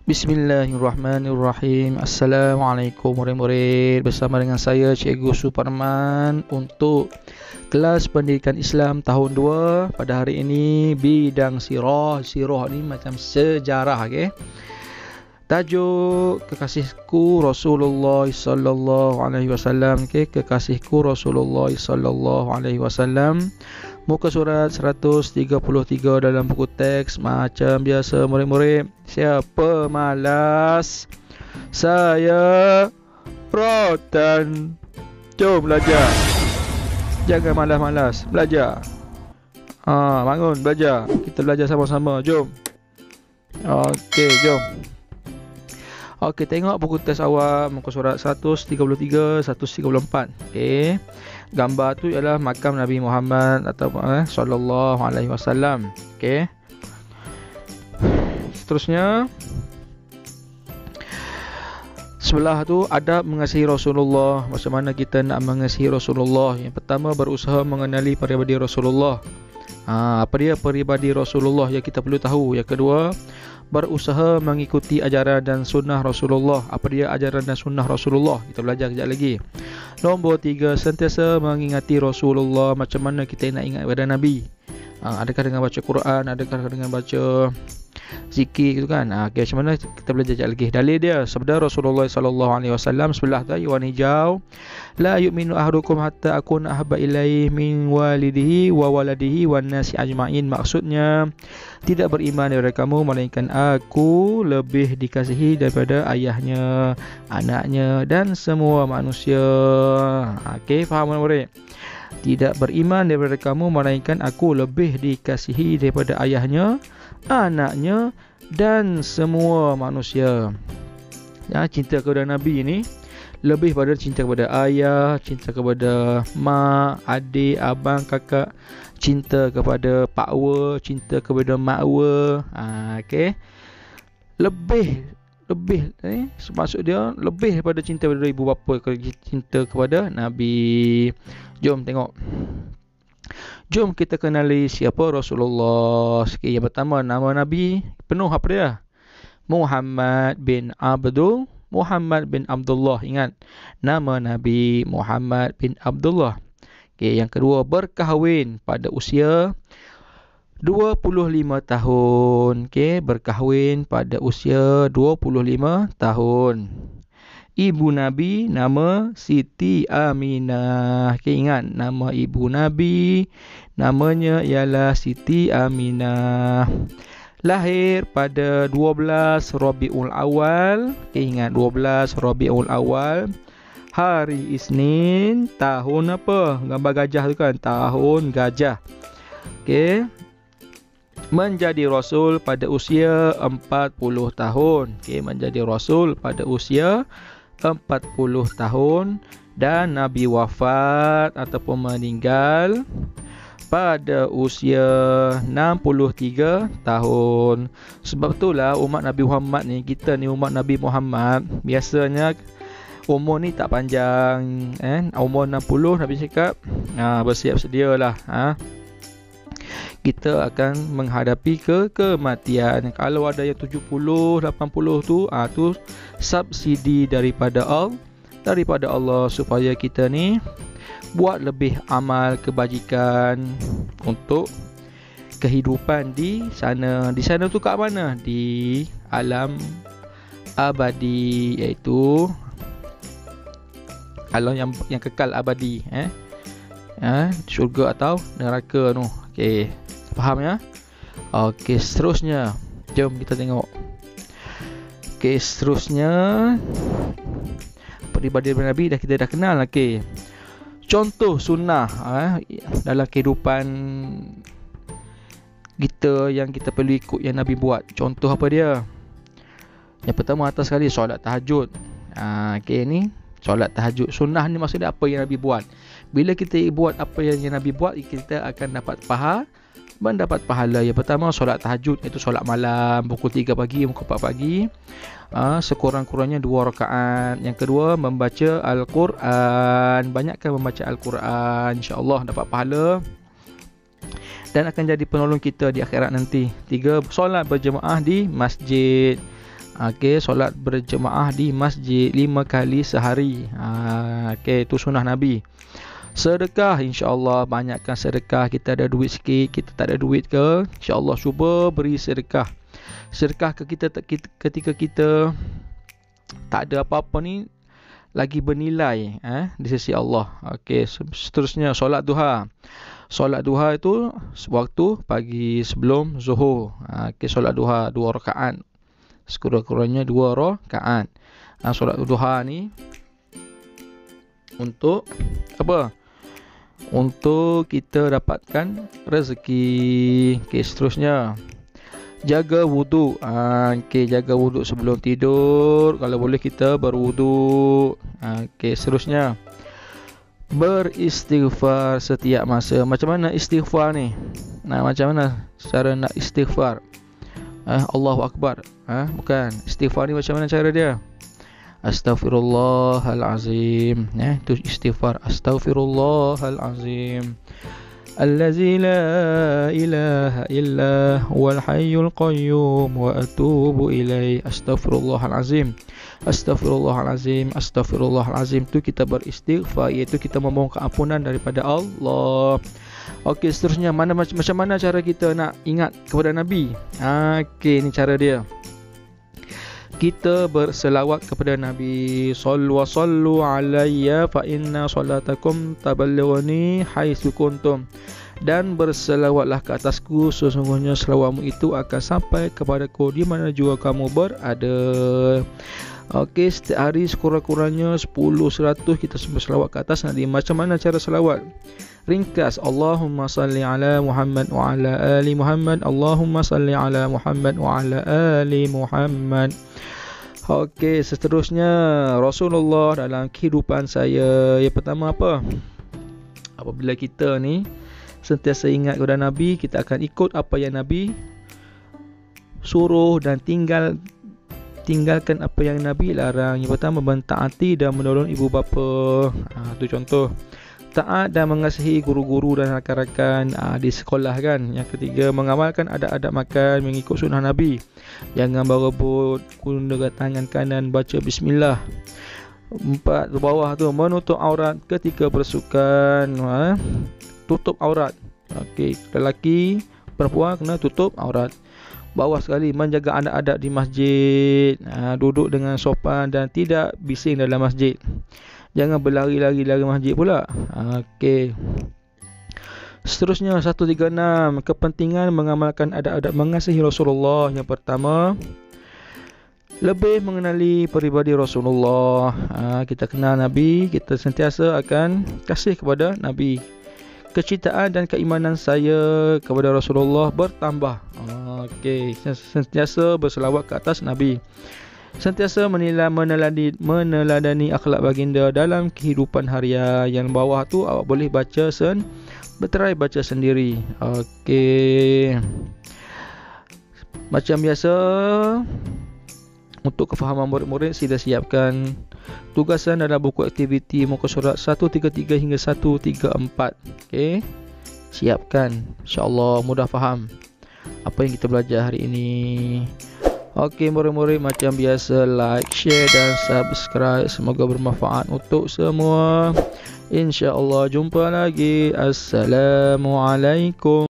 Bismillahirrahmanirrahim. Assalamualaikum murid-murid. Bersama dengan saya Cikgu Suparman untuk kelas pendidikan Islam tahun 2. Pada hari ini bidang sirah. Sirah ni macam sejarah, okey. Tajuk kekasihku Rasulullah sallallahu alaihi wasallam, okey, kekasihku Rasulullah sallallahu alaihi wasallam. Muka surat 133 dalam buku teks. Macam biasa murid-murid, siapa malas? Saya rotan. Jom belajar. Jangan malas-malas, belajar. Bangun belajar. Kita belajar sama-sama. Jom. Okey, jom. Okey, tengok buku teks awal muka surat 133, 134. Okey. Gambar tu ialah makam Nabi Muhammad atau sallallahu alaihi wasallam. Okey. Seterusnya, sebelah tu adab mengasihi Rasulullah. Macam mana kita nak mengasihi Rasulullah? Yang pertama, berusaha mengenali peribadi Rasulullah. Apa dia peribadi Rasulullah yang kita perlu tahu. Yang kedua, berusaha mengikuti ajaran dan sunnah Rasulullah. Apa dia ajaran dan sunnah Rasulullah? Kita belajar kejap lagi. Nombor 3, sentiasa mengingati Rasulullah. Macam mana kita nak ingat kepada Nabi? Adakah dengan baca Quran? Adakah dengan baca zikir gitu kan? Okay, macam mana kita belajar kejap lagi. Dalil dia, sabda Rasulullah sallallahu alaihi wasallam sebelah tu warna hijau, la yu'minu ahadukum hatta akuna ahabba ilaihi min walidihi wa waladihi wan nasi ajma'in. Maksudnya, tidak beriman daripada kamu melainkan aku lebih dikasihi daripada ayahnya, anaknya dan semua manusia. Okey, faham murid? Tidak beriman daripada kamu melainkan aku lebih dikasihi daripada ayahnya, anaknya dan semua manusia. Ya, cinta kepada Nabi ni lebih pada cinta kepada ayah, cinta kepada mak, adik, abang, kakak, cinta kepada pakwa, cinta kepada makwa. Okey. Lebih maksud dia lebih daripada cinta kepada ibu bapa, cinta kepada Nabi. Jom tengok. Jom kita kenali siapa Rasulullah. Sikit. Yang pertama, nama Nabi penuh apa dia? Muhammad bin Abdullah. Ingat, nama Nabi Muhammad bin Abdullah. Okay, yang kedua, berkahwin pada usia 25 tahun. Okay, berkahwin pada usia 25 tahun. Ibu Nabi nama Siti Aminah. Okay, ingat, nama ibu Nabi namanya ialah Siti Aminah. Lahir pada 12 Rabiul Awal. Okay, ingat, 12 Rabiul Awal. Hari Isnin. Tahun apa? Gambar gajah tu kan? Tahun gajah. Okay. Menjadi Rasul pada usia 40 tahun. Okay, menjadi Rasul pada usia 40 tahun. Dan Nabi wafat ataupun meninggal pada usia 63 tahun. Sebab itulah umat Nabi Muhammad ni, kita ni umat Nabi Muhammad, biasanya umur ni tak panjang. Umur 60 Nabi cakap, bersiap sedialah. Kita akan menghadapi kematian. Kalau ada yang 70, 80 tu, tu subsidi daripada Allah supaya kita ni buat lebih amal kebajikan untuk kehidupan di sana. Di sana tu kat mana? Di alam abadi, iaitu alam yang kekal abadi, syurga atau neraka tu. Okey, faham ya? Okey, seterusnya jom kita tengok. Okey, seterusnya peribadi Nabi kita dah kenal. Okey, contoh sunnah dalam kehidupan kita yang kita perlu ikut yang Nabi buat. Contoh apa dia? Yang pertama, atas sekali, solat tahajud. Okey, ni solat tahajud. Sunnah ni maksudnya apa yang Nabi buat. Bila kita buat apa yang Nabi buat, kita akan mendapat pahala. Yang pertama, solat tahajud, iaitu solat malam pukul 3 pagi, pukul 4 pagi, sekurang-kurangnya 2 rakaat. Yang kedua, membaca Al-Quran. Banyakkan membaca Al-Quran, insya-Allah dapat pahala dan akan jadi penolong kita di akhirat nanti. 3, solat berjemaah di masjid. Okey, solat berjemaah di masjid 5 kali sehari. Okey, itu sunnah Nabi. Sedekah, insya-Allah banyakkan sedekah. Kita ada duit sikit, kita tak ada duit ke, insya-Allah cuba beri sedekah. Sedekah ke kita ketika kita tak ada apa-apa ni lagi bernilai di sisi Allah. Okey, seterusnya solat duha. Solat duha itu waktu pagi sebelum zuhur. Okey, solat duha 2 rakaat. Sekurang-kurangnya 2 rakaat. Solat duha ni untuk apa? Untuk kita dapatkan rezeki. Okey, seterusnya jaga wuduk. Okey, jaga wuduk sebelum tidur. Kalau boleh kita berwuduk. Okey, seterusnya beristighfar setiap masa. Macam mana istighfar ni? Macam mana cara nak istighfar? Allahu Akbar. Bukan. Istighfar ni macam mana cara dia? Astaghfirullahalazim. Itu istighfar. Astaghfirullahalazim. Allazi la ilaha illa huwal hayyul qayyum wa atubu ilaih. Astaghfirullahalazim. Astaghfirullahalazim. Astaghfirullahalazim. Itu kita beristighfar, iaitu kita memohon keampunan daripada Allah. Okey, seterusnya macam mana cara kita nak ingat kepada Nabi? Okey, ni cara dia. Kita berselawat kepada Nabi. Sallu alayya fa inna salatakum taballighuni haitsu kuntum. Dan berselawatlah ke atasku, sesungguhnya selawatmu itu akan sampai kepadaku di mana juga kamu berada. Okey, setiap hari sekurang-kurangnya 10-100 kita berselawat ke atas Nabi. Macam mana cara selawat? Ringkas. Allahumma salli ala Muhammad wa ala ali Muhammad. Allahumma salli ala Muhammad wa ala ali Muhammad. Okey, seterusnya Rasulullah dalam kehidupan saya. Yang pertama apa? Apabila kita ni sentiasa ingat kepada Nabi, kita akan ikut apa yang Nabi suruh dan tinggalkan apa yang Nabi larang. Yang pertama, mentaati dan menolong ibu bapa. Itu contoh. Taat dan mengasihi guru-guru dan rakan-rakan di sekolah kan. Yang ketiga, mengamalkan adab-adab makan mengikut sunnah Nabi. Jangan berebut, gunakan tangan kanan, baca bismillah. 4, bawah tu, menutup aurat ketika bersukan. Tutup aurat. Okey, lelaki, perempuan kena tutup aurat. Bawah sekali, menjaga adab-adab di masjid. Duduk dengan sopan dan tidak bising dalam masjid. Jangan berlari-lari masjid pula. Okey. Seterusnya 136, kepentingan mengamalkan adab-adab mengasihi Rasulullah. Yang pertama, lebih mengenali peribadi Rasulullah. Kita kenal Nabi, kita sentiasa akan kasih kepada Nabi. Kecintaan dan keimanan saya kepada Rasulullah bertambah. Okey, sentiasa berselawat ke atas Nabi. Sentiasa meneladani akhlak baginda dalam kehidupan harian. Yang bawah tu awak boleh baca berterai baca sendiri. Okey. Macam biasa, untuk kefahaman murid-murid, sila siapkan tugasan dalam buku aktiviti muka surat 133 hingga 134. Okey. Siapkan. InsyaAllah mudah faham apa yang kita belajar hari ini. Okey, murid-murid, macam biasa, like, share dan subscribe. Semoga bermanfaat untuk semua. InsyaAllah jumpa lagi. Assalamualaikum.